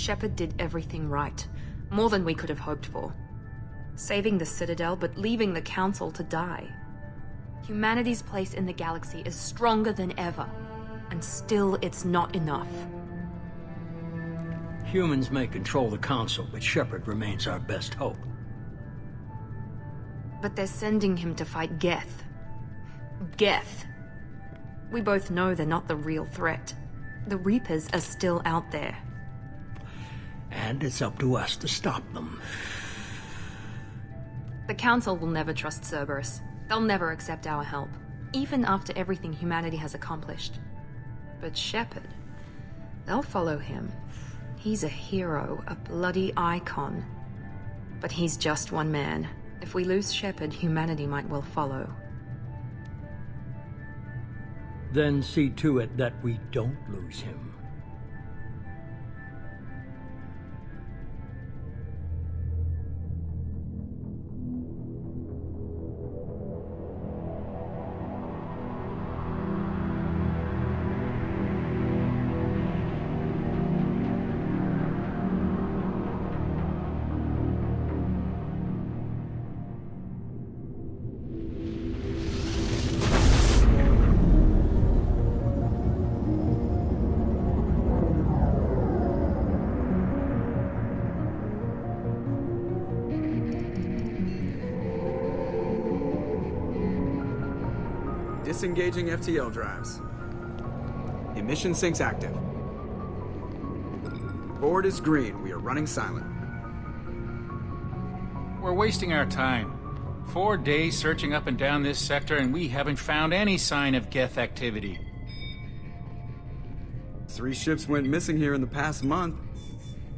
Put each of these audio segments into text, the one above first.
Shepard did everything right. More than we could have hoped for. Saving the Citadel, but leaving the Council to die. Humanity's place in the galaxy is stronger than ever. And still, it's not enough. Humans may control the Council, but Shepard remains our best hope. But they're sending him to fight Geth. Geth. We both know they're not the real threat. The Reapers are still out there. And it's up to us to stop them. The Council will never trust Cerberus. They'll never accept our help, even after everything humanity has accomplished. But Shepard, they'll follow him. He's a hero, a bloody icon. But he's just one man. If we lose Shepard, humanity might well follow. Then see to it that we don't lose him. Disengaging FTL drives. Emission sinks active. Board is green. We are running silent. We're wasting our time. 4 days searching up and down this sector, and we haven't found any sign of Geth activity. 3 ships went missing here in the past month.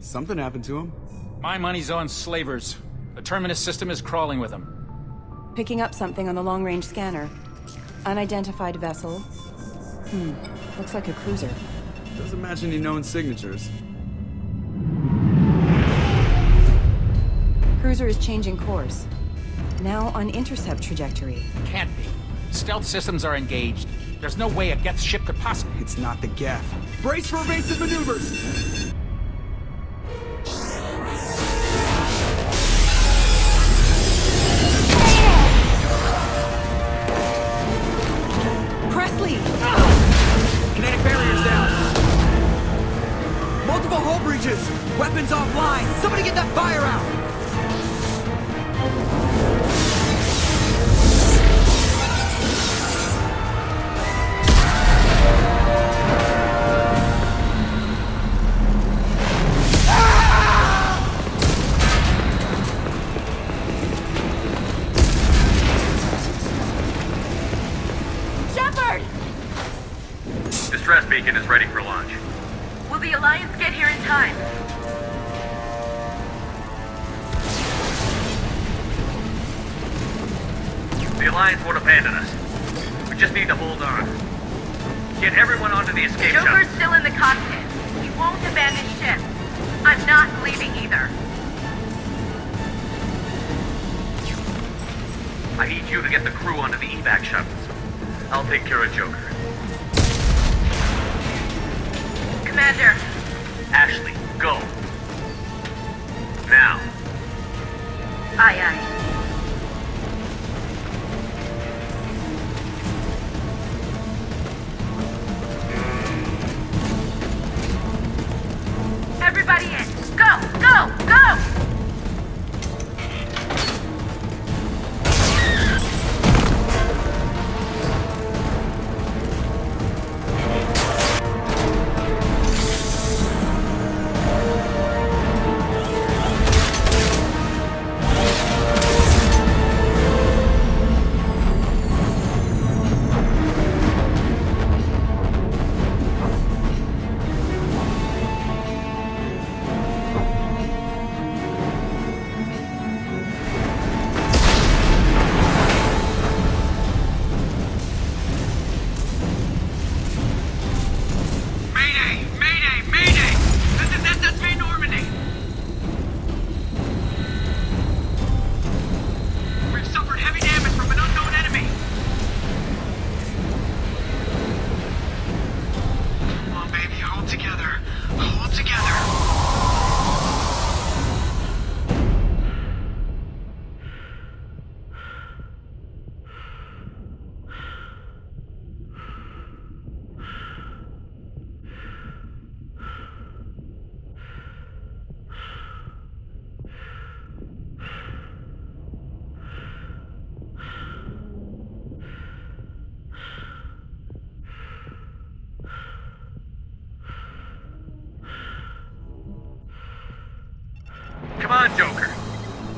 Something happened to them. My money's on slavers. The Terminus system is crawling with them. Picking up something on the long-range scanner. Unidentified vessel. Looks like a cruiser. Doesn't match any known signatures. Cruiser is changing course. Now on intercept trajectory. Can't be. Stealth systems are engaged. There's no way a Geth ship could possibly... It's not the Geth. Brace for evasive maneuvers! Kinetic barriers down! Multiple hull breaches! Weapons offline! Somebody get that fire out! Distress beacon is ready for launch. Will the Alliance get here in time? The Alliance won't abandon us. We just need to hold on. Get everyone onto the escape shuttle. Joker's still in the cockpit. He won't abandon ship. I'm not leaving either. I need you to get the crew onto the evac shuttles. I'll take care of Joker. Commander. Ashley, go. Now. Aye, aye. Everybody in. Go, go, go!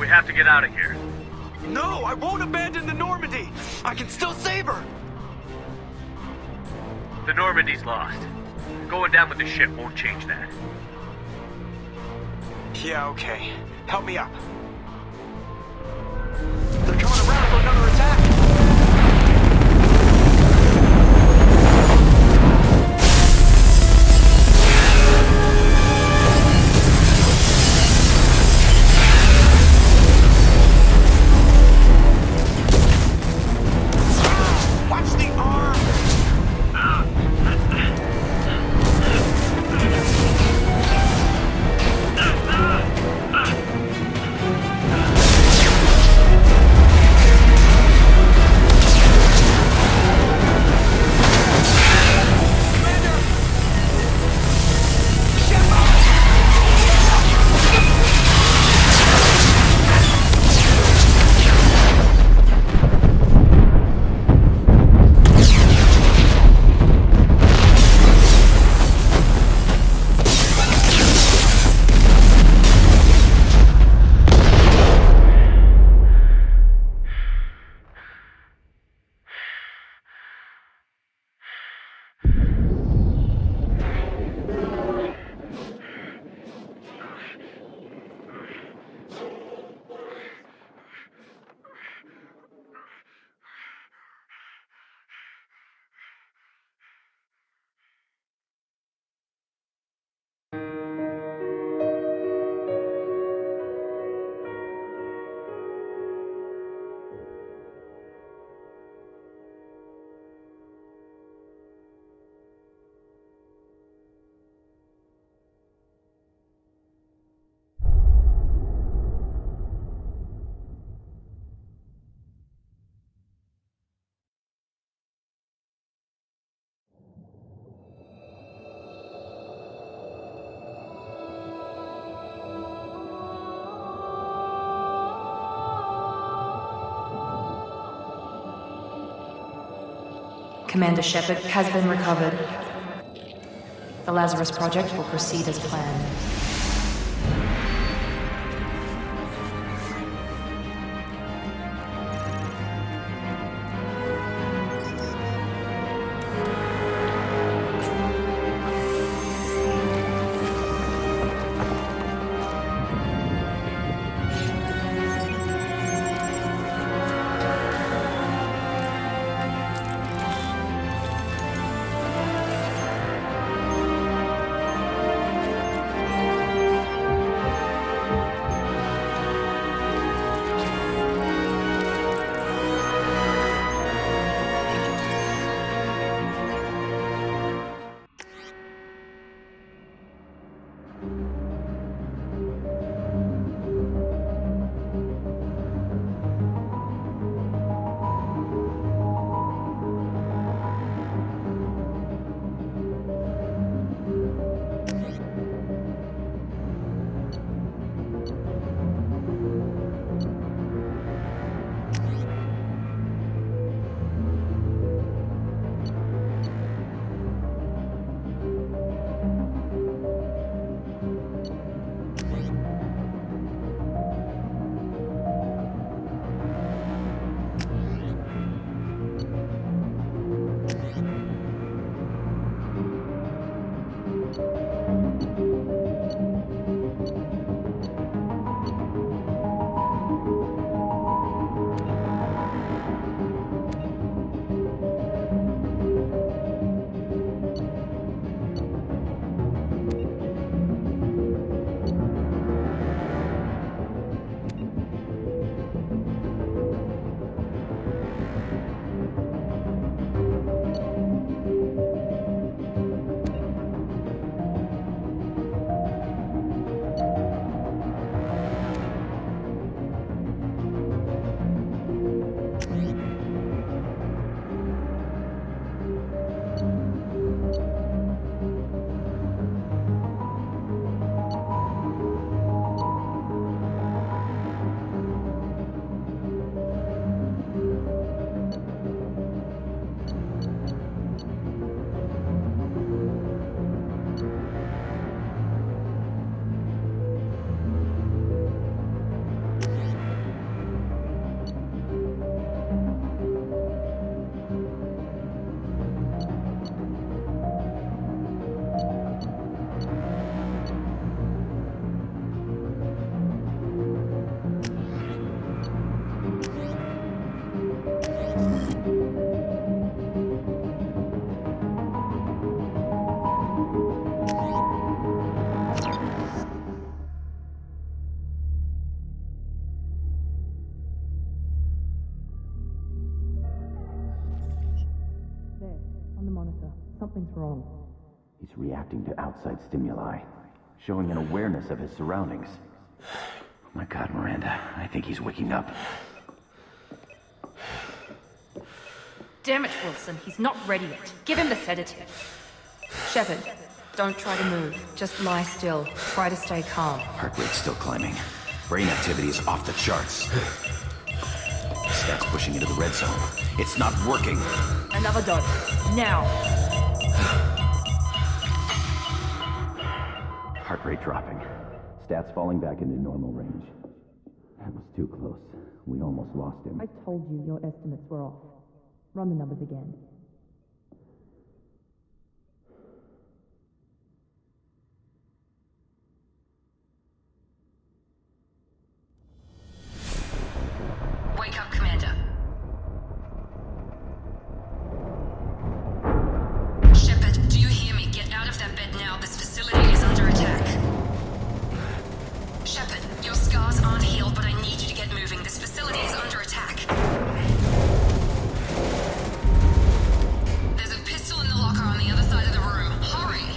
We have to get out of here. No, I won't abandon the Normandy! I can still save her! The Normandy's lost. Going down with the ship won't change that. Yeah, okay. Help me up. They're coming around for another attack! Watch the arm! Commander Shepard has been recovered. The Lazarus Project will proceed as planned. There, on the monitor. Something's wrong. He's reacting to outside stimuli, showing an awareness of his surroundings. Oh my God, Miranda, I think he's waking up. Damn it, Wilson. He's not ready yet. Give him the sedative. Shepard, don't try to move. Just lie still. Try to stay calm. Heart rate's still climbing. Brain activity is off the charts. Stats pushing into the red zone. It's not working. Another dose. Now. Heart rate dropping. Stats falling back into normal range. That was too close. We almost lost him. I told you your estimates were off. Run the numbers again. Wake up, Commander. Shepard, do you hear me? Get out of that bed now. This facility is under attack. Shepard, your scars aren't healed, but I need you to get moving. This facility is under attack. There's a pistol in the locker on the other side of the room. Hurry!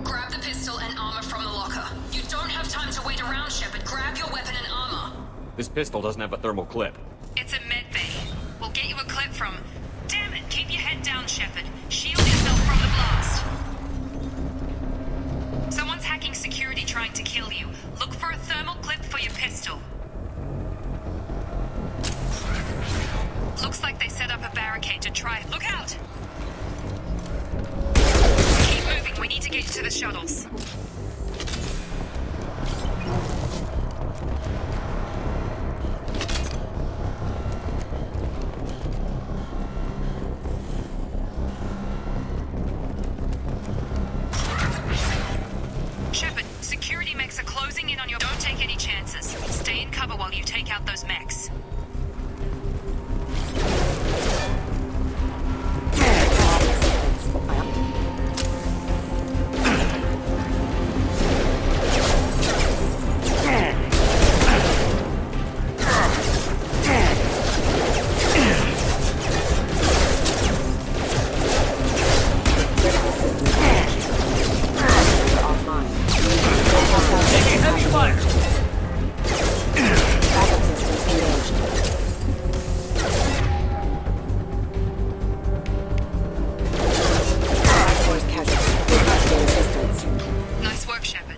Grab the pistol and armor from the locker. You don't have time to wait around, Shepard. Grab your weapon and armor. This pistol doesn't have a thermal clip. It's a med bay. We'll get you a clip from... Damn it! Keep your head down, Shepard. Shield yourself from the blast. Someone's hacking security trying to kill you. Look for a thermal clip for your pistol. Looks like they set up a barricade to try... Look out! Keep moving. We need to get you to the shuttles. Shepard, security mechs are closing in on your... Don't take any chances. Stay in cover while you take out those mechs. Nice work, Shepard.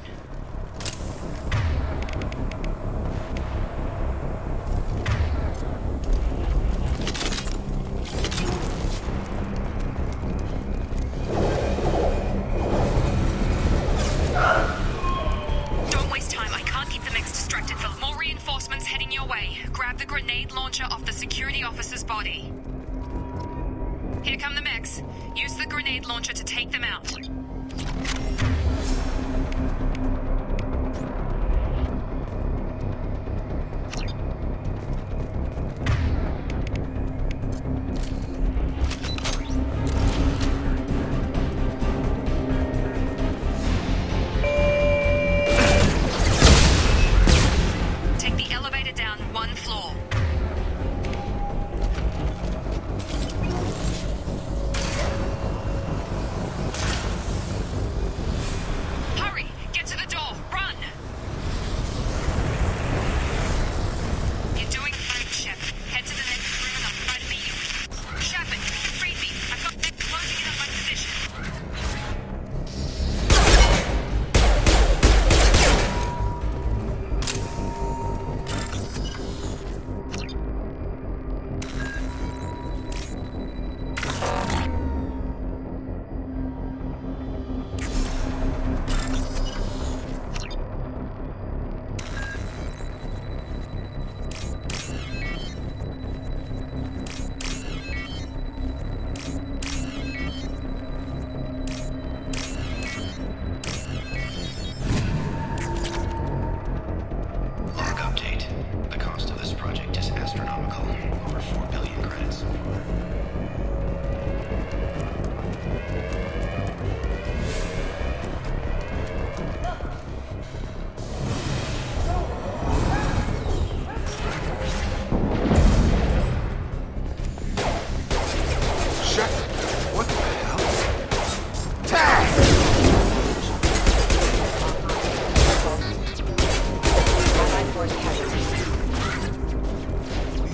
Don't waste time. I can't keep the mechs distracted, Phil. More reinforcements heading your way. Grab the grenade launcher off the security officer's body. Here come the mechs. Use the grenade launcher to take them out. Take the elevator down one floor. Hurry! Get to the door! Run! You're doing fine, Shepard. Head to the next room and I'll try to meet you. Shepard, read me. I've got them closing in on my position.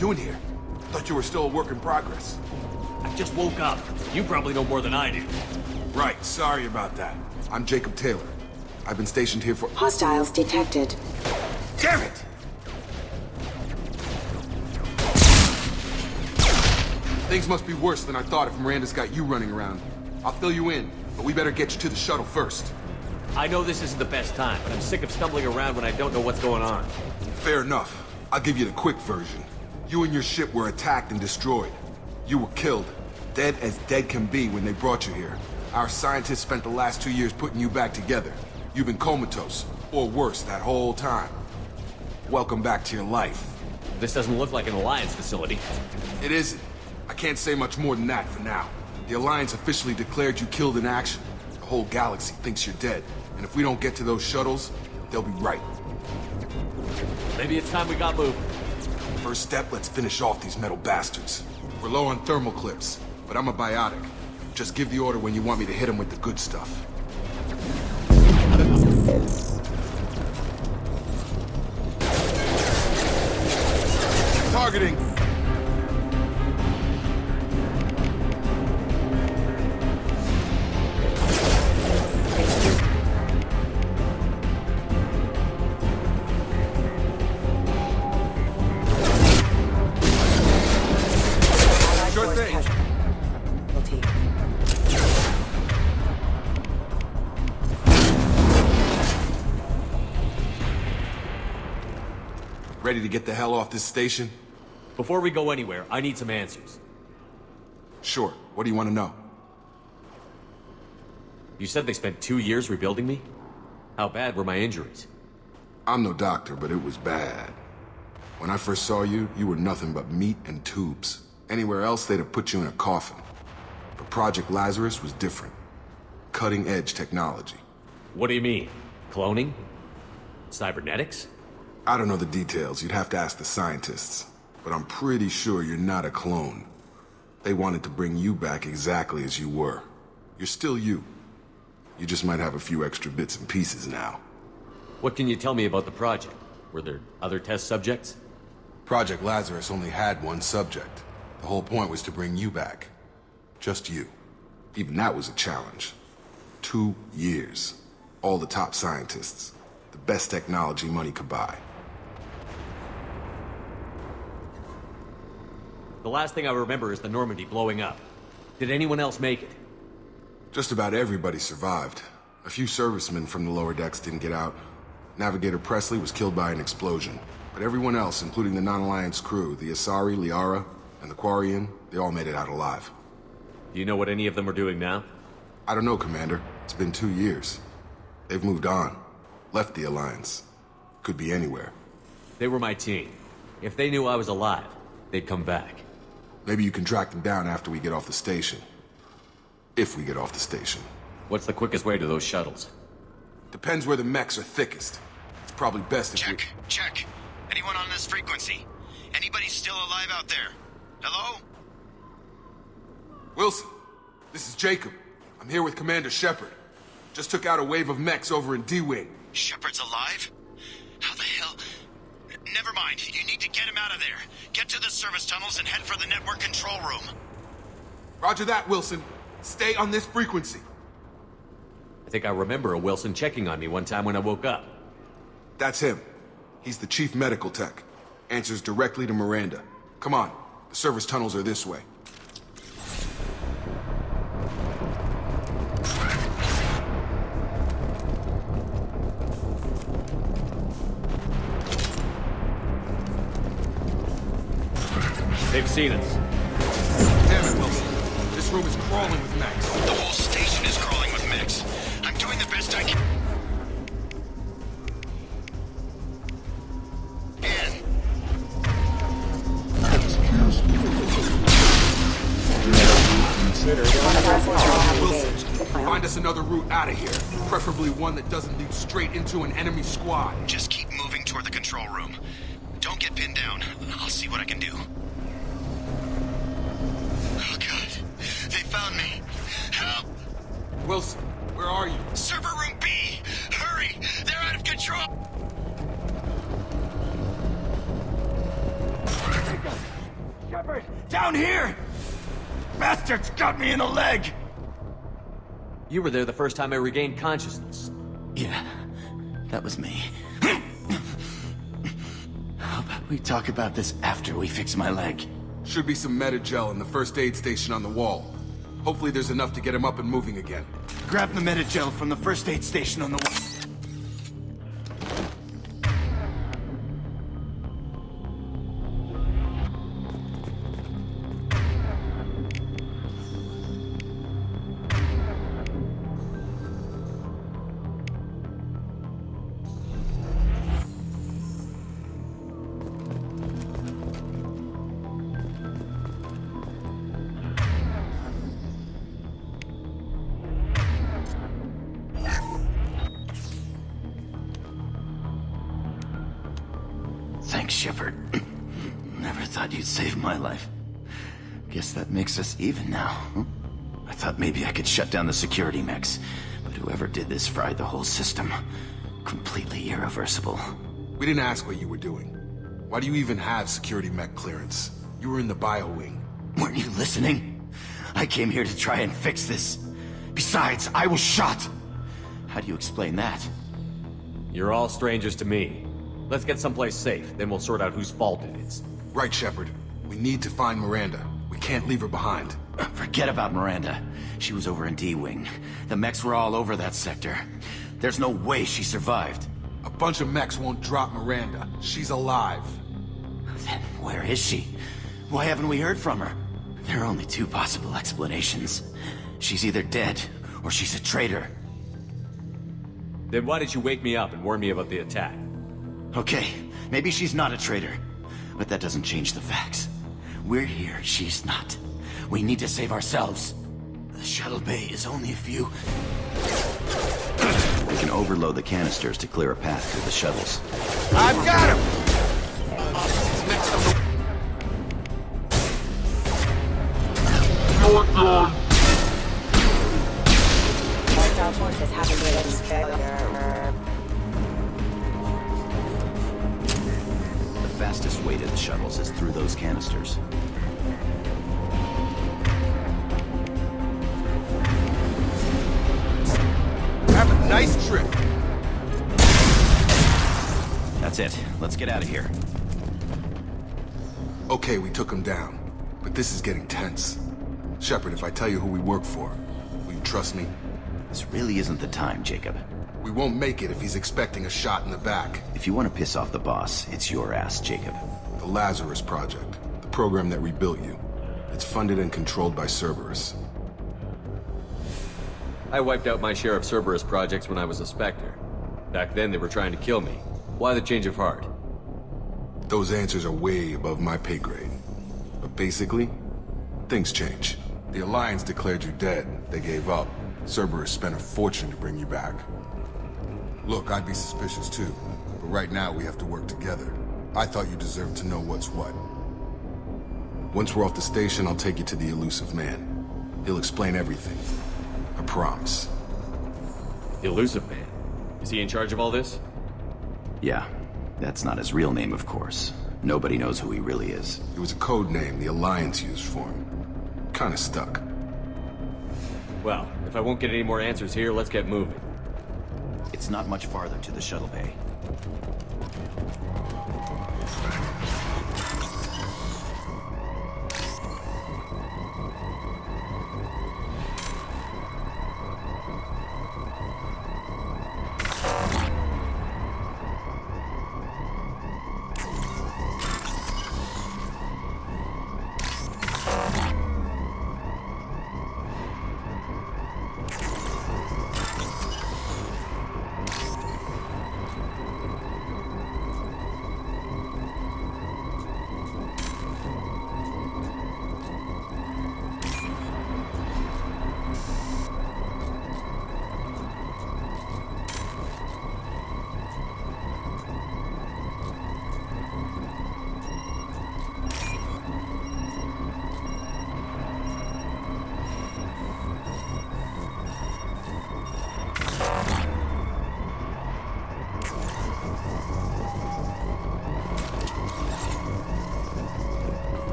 doing here? Thought you were still a work in progress. I just woke up. You probably know more than I do. Right, sorry about that. I'm Jacob Taylor. I've been stationed here for— Hostiles detected. Damn it! Things must be worse than I thought if Miranda's got you running around. I'll fill you in, but we better get you to the shuttle first. I know this isn't the best time, but I'm sick of stumbling around when I don't know what's going on. Fair enough. I'll give you the quick version. You and your ship were attacked and destroyed. You were killed. Dead as dead can be when they brought you here. Our scientists spent the last 2 years putting you back together. You've been comatose, or worse, that whole time. Welcome back to your life. This doesn't look like an Alliance facility. It isn't. I can't say much more than that for now. The Alliance officially declared you killed in action. The whole galaxy thinks you're dead. And if we don't get to those shuttles, they'll be right. Maybe it's time we got moving. First step, let's finish off these metal bastards. We're low on thermal clips, but I'm a biotic. Just give the order when you want me to hit them with the good stuff. Targeting! Sure thing. Ready to get the hell off this station? Before we go anywhere, I need some answers. Sure. What do you want to know? You said they spent 2 years rebuilding me? How bad were my injuries? I'm no doctor, but it was bad. When I first saw you, you were nothing but meat and tubes. Anywhere else, they'd have put you in a coffin. But Project Lazarus was different. Cutting-edge technology. What do you mean? Cloning? Cybernetics? I don't know the details. You'd have to ask the scientists. But I'm pretty sure you're not a clone. They wanted to bring you back exactly as you were. You're still you. You just might have a few extra bits and pieces now. What can you tell me about the project? Were there other test subjects? Project Lazarus only had one subject. The whole point was to bring you back. Just you. Even that was a challenge. 2 years. All the top scientists. The best technology money could buy. The last thing I remember is the Normandy blowing up. Did anyone else make it? Just about everybody survived. A few servicemen from the lower decks didn't get out. Navigator Presley was killed by an explosion. But everyone else, including the non-Alliance crew, the Asari, Liara, and the Quarian, they all made it out alive. Do you know what any of them are doing now? I don't know, Commander. It's been 2 years. They've moved on. Left the Alliance. Could be anywhere. They were my team. If they knew I was alive, they'd come back. Maybe you can track them down after we get off the station. If we get off the station. What's the quickest way to those shuttles? Depends where the mechs are thickest. It's probably best if Check. Anyone on this frequency? Anybody still alive out there? Hello? Wilson, this is Jacob. I'm here with Commander Shepard. Just took out a wave of mechs over in D-Wing. Shepard's alive? How the hell? Never mind. You need to get him out of there. Get to the service tunnels and head for the network control room. Roger that, Wilson. Stay on this frequency. I think I remember a Wilson checking on me one time when I woke up. That's him. He's the chief medical tech. Answers directly to Miranda. Come on. The service tunnels are this way. They've seen us. Damn it, Wilson. This room is crawling with mechs. The whole station is crawling with mechs. I'm doing the best I can. Wilson, find us another route out of here. Preferably one that doesn't lead straight into an enemy squad. Just keep moving toward the control room. Don't get pinned down. I'll see what I can do. Oh, God. They found me. Help! Wilson, where are you? Server room B! Hurry! They're out of control! Shepard! Down here! Bastards got me in the leg! You were there the first time I regained consciousness. Yeah, that was me. How about we talk about this after we fix my leg? Should be some Medi-gel in the first aid station on the wall. Hopefully there's enough to get him up and moving again. Grab the Medi-gel from the first aid station on the wall. Thanks, Shepard. Never thought you'd save my life. Guess that makes us even now. Huh? I thought maybe I could shut down the security mechs, but whoever did this fried the whole system. Completely irreversible. We didn't ask what you were doing. Why do you even have security mech clearance? You were in the bio wing. Weren't you listening? I came here to try and fix this. Besides, I was shot. How do you explain that? You're all strangers to me. Let's get someplace safe, then we'll sort out whose fault it is. Right, Shepard. We need to find Miranda. We can't leave her behind. Forget about Miranda. She was over in D-Wing. The mechs were all over that sector. There's no way she survived. A bunch of mechs won't drop Miranda. She's alive. Then where is she? Why haven't we heard from her? There are only two possible explanations. She's either dead, or she's a traitor. Then why did you wake me up and warn me about the attack? Okay, maybe she's not a traitor. But that doesn't change the facts. We're here, she's not. We need to save ourselves. The shuttle bay is only a few... We can overload the canisters to clear a path through the shuttles. I've got him! The fastest way to the shuttles is through those canisters. Have a nice trip. That's it. Let's get out of here. Okay, we took him down. But this is getting tense. Shepard, if I tell you who we work for, will you trust me? This really isn't the time, Jacob. We won't make it if he's expecting a shot in the back. If you want to piss off the boss, it's your ass, Jacob. The Lazarus Project, the program that rebuilt you. It's funded and controlled by Cerberus. I wiped out my share of Cerberus projects when I was a Spectre. Back then they were trying to kill me. Why the change of heart? Those answers are way above my pay grade. But basically, things change. The Alliance declared you dead. They gave up. Cerberus spent a fortune to bring you back. Look, I'd be suspicious too. But right now we have to work together. I thought you deserved to know what's what. Once we're off the station, I'll take you to the elusive man. He'll explain everything. I promise. The Elusive Man? Is he in charge of all this? Yeah. That's not his real name, of course. Nobody knows who he really is. It was a code name the Alliance used for him. Kinda stuck. Well, if I won't get any more answers here, let's get moving. It's not much farther to the shuttle bay.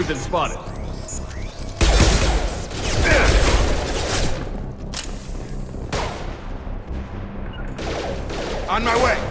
We've been spotted. On my way.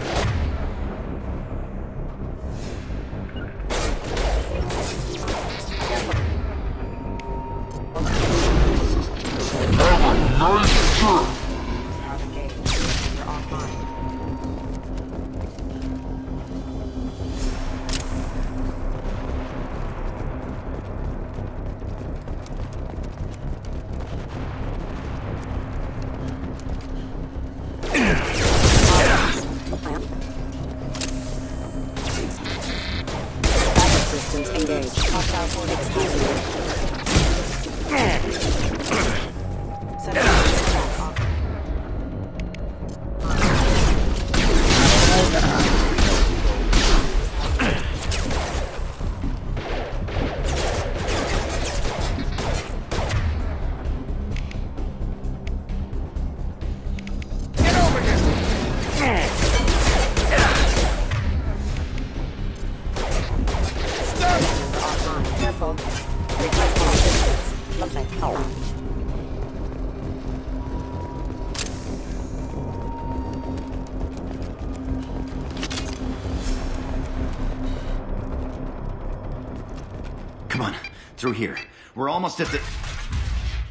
Come on, through here. We're almost at the...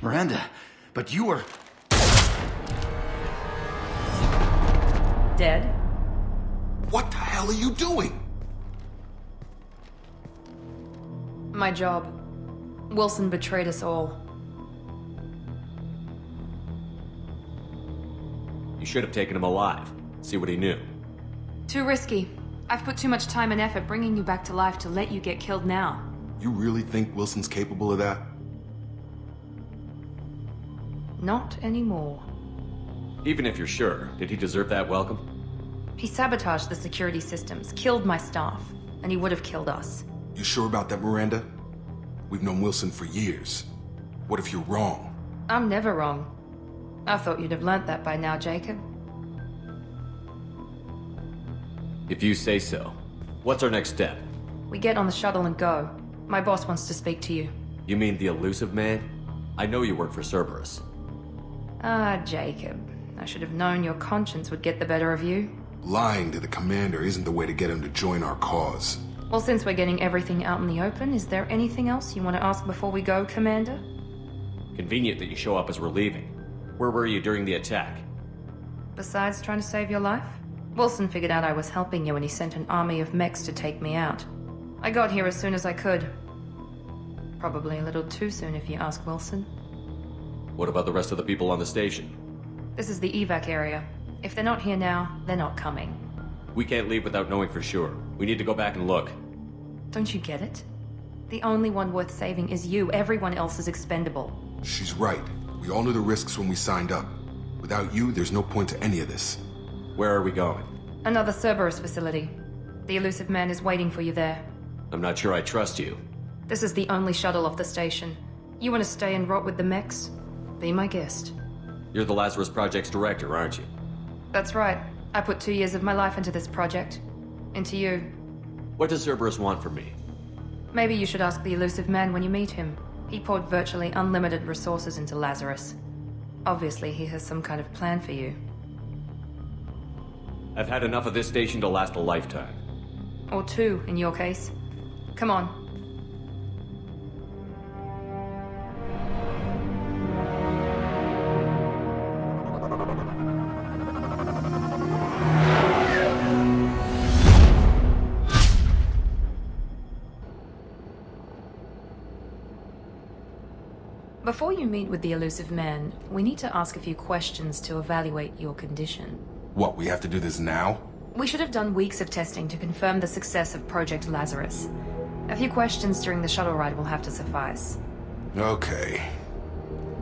Miranda, but you were... Dead? What the hell are you doing? My job. Wilson betrayed us all. You should have taken him alive. See what he knew. Too risky. I've put too much time and effort bringing you back to life to let you get killed now. You really think Wilson's capable of that? Not anymore. Even if you're sure, did he deserve that welcome? He sabotaged the security systems, killed my staff, and he would have killed us. You sure about that, Miranda? We've known Wilson for years. What if you're wrong? I'm never wrong. I thought you'd have learnt that by now, Jacob. If you say so. What's our next step? We get on the shuttle and go. My boss wants to speak to you. You mean the elusive man? I know you work for Cerberus. Ah, Jacob. I should have known your conscience would get the better of you. Lying to the commander isn't the way to get him to join our cause. Well, since we're getting everything out in the open, is there anything else you want to ask before we go, Commander? Convenient that you show up as we're leaving. Where were you during the attack? Besides trying to save your life? Wilson figured out I was helping you and he sent an army of mechs to take me out. I got here as soon as I could. Probably a little too soon if you ask Wilson. What about the rest of the people on the station? This is the evac area. If they're not here now, they're not coming. We can't leave without knowing for sure. We need to go back and look. Don't you get it? The only one worth saving is you. Everyone else is expendable. She's right. We all knew the risks when we signed up. Without you, there's no point to any of this. Where are we going? Another Cerberus facility. The elusive man is waiting for you there. I'm not sure I trust you. This is the only shuttle off the station. You want to stay and rot with the mechs? Be my guest. You're the Lazarus Project's director, aren't you? That's right. I put 2 years of my life into this project. Into you. What does Cerberus want from me? Maybe you should ask the elusive man when you meet him. He poured virtually unlimited resources into Lazarus. Obviously, he has some kind of plan for you. I've had enough of this station to last a lifetime. Or 2, in your case. Come on. Before you meet with the elusive man, we need to ask a few questions to evaluate your condition. What, we have to do this now? We should have done weeks of testing to confirm the success of Project Lazarus. A few questions during the shuttle ride will have to suffice. Okay.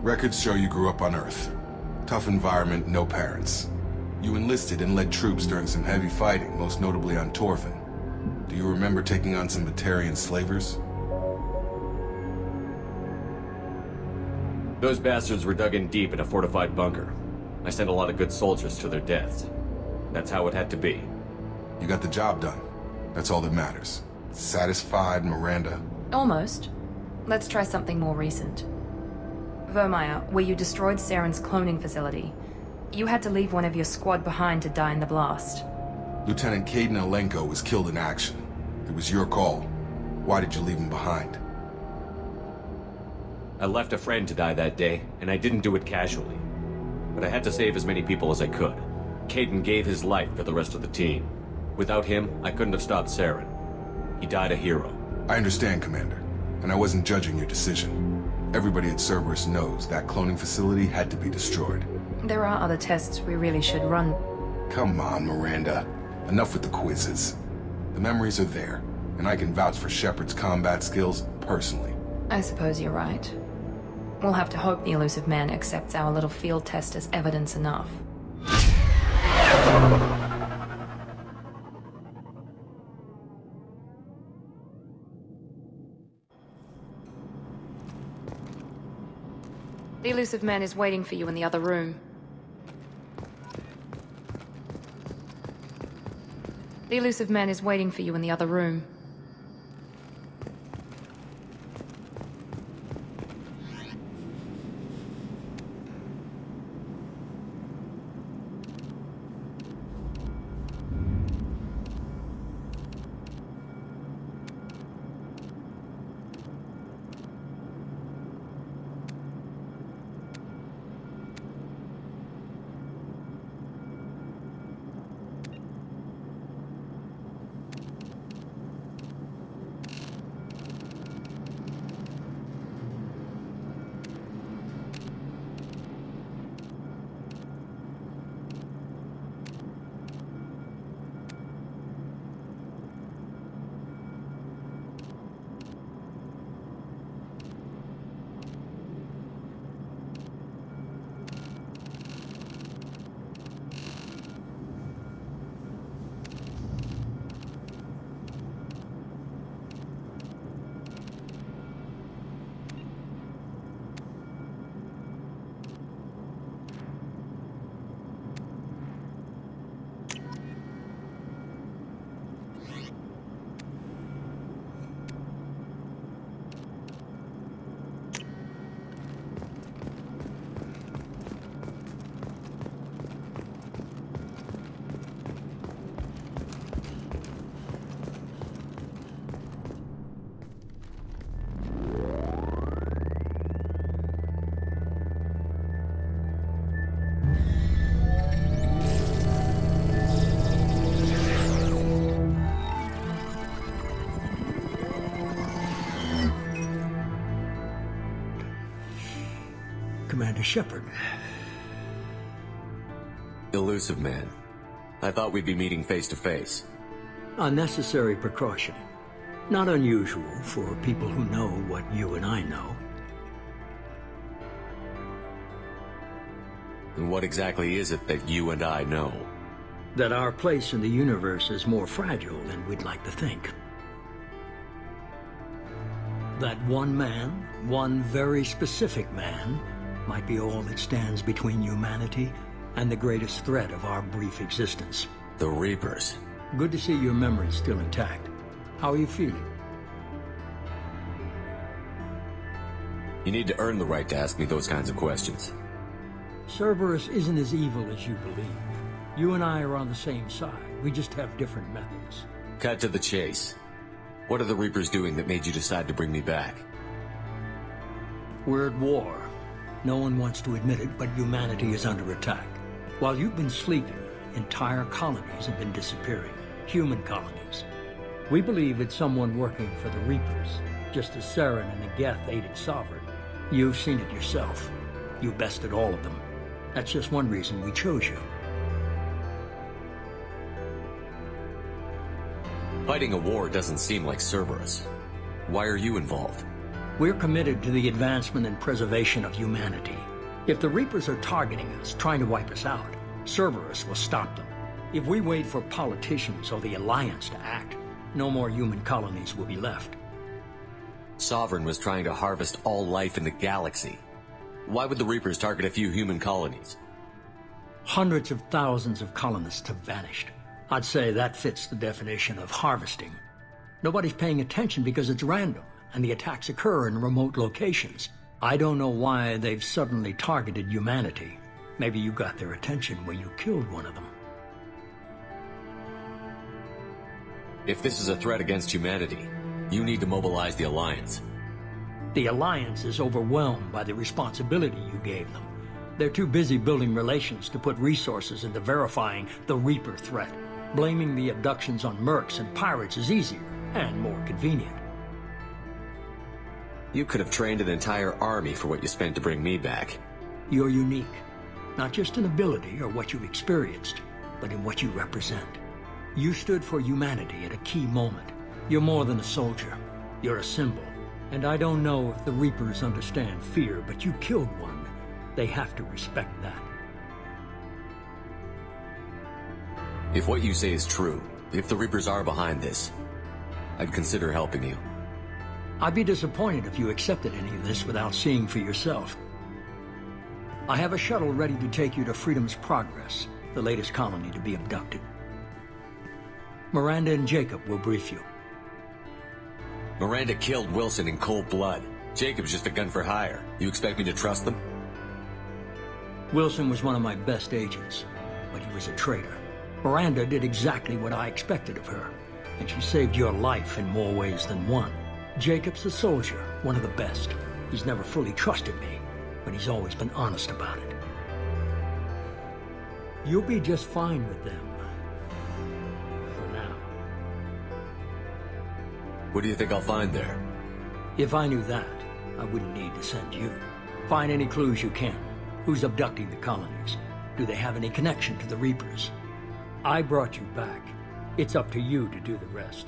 Records show you grew up on Earth. Tough environment, no parents. You enlisted and led troops during some heavy fighting, most notably on Torfin. Do you remember taking on some Batarian slavers? Those bastards were dug in deep in a fortified bunker. I sent a lot of good soldiers to their deaths. That's how it had to be. You got the job done. That's all that matters. Satisfied, Miranda? Almost. Let's try something more recent. Vermeer, where you destroyed Saren's cloning facility, you had to leave one of your squad behind to die in the blast. Lieutenant Caden Alenko was killed in action. It was your call. Why did you leave him behind? I left a friend to die that day, and I didn't do it casually. But I had to save as many people as I could. Caden gave his life for the rest of the team. Without him, I couldn't have stopped Saren. He died a hero. I understand, Commander, and I wasn't judging your decision. Everybody at Cerberus knows that cloning facility had to be destroyed. There are other tests we really should run. Come on, Miranda. Enough with the quizzes. The memories are there, and I can vouch for Shepard's combat skills personally. I suppose you're right. We'll have to hope the elusive man accepts our little field test as evidence enough. The elusive man is waiting for you in the other room. The elusive man is waiting for you in the other room. Commander Shepard. Elusive man. I thought we'd be meeting face to face. A necessary precaution. Not unusual for people who know what you and I know. And what exactly is it that you and I know? That our place in the universe is more fragile than we'd like to think. That one man, one very specific man, might be all that stands between humanity and the greatest threat of our brief existence. The Reapers. Good to see your memory's still intact. How are you feeling? You need to earn the right to ask me those kinds of questions. Cerberus isn't as evil as you believe. You and I are on the same side. We just have different methods. Cut to the chase. What are the Reapers doing that made you decide to bring me back? We're at war. No one wants to admit it, but humanity is under attack. While you've been sleeping, entire colonies have been disappearing. Human colonies. We believe it's someone working for the Reapers, just as Saren and the Geth aided Sovereign. You've seen it yourself. You bested all of them. That's just one reason we chose you. Fighting a war doesn't seem like Cerberus. Why are you involved? We're committed to the advancement and preservation of humanity. If the Reapers are targeting us, trying to wipe us out, Cerberus will stop them. If we wait for politicians or the Alliance to act, no more human colonies will be left. Sovereign was trying to harvest all life in the galaxy. Why would the Reapers target a few human colonies? Hundreds of thousands of colonists have vanished. I'd say that fits the definition of harvesting. Nobody's paying attention because it's random. and the attacks occur in remote locations. I don't know why they've suddenly targeted humanity. Maybe you got their attention when you killed one of them. If this is a threat against humanity, you need to mobilize the Alliance. The Alliance is overwhelmed by the responsibility you gave them. They're too busy building relations to put resources into verifying the Reaper threat. Blaming the abductions on mercs and pirates is easier and more convenient. You could have trained an entire army for what you spent to bring me back. You're unique, not just in ability or what you've experienced, but in what you represent. You stood for humanity at a key moment. You're more than a soldier. You're a symbol. And I don't know if the Reapers understand fear, but you killed one. They have to respect that. If what you say is true, if the Reapers are behind this, I'd consider helping you. I'd be disappointed if you accepted any of this without seeing for yourself. I have a shuttle ready to take you to Freedom's Progress, the latest colony to be abducted. Miranda and Jacob will brief you. Miranda killed Wilson in cold blood. Jacob's just a gun for hire. You expect me to trust them? Wilson was one of my best agents, but he was a traitor. Miranda did exactly what I expected of her, and she saved your life in more ways than one. Jacob's a soldier, one of the best. He's never fully trusted me, but he's always been honest about it. You'll be just fine with them. For now. What do you think I'll find there? If I knew that, I wouldn't need to send you. Find any clues you can. Who's abducting the colonies? Do they have any connection to the Reapers? I brought you back. It's up to you to do the rest.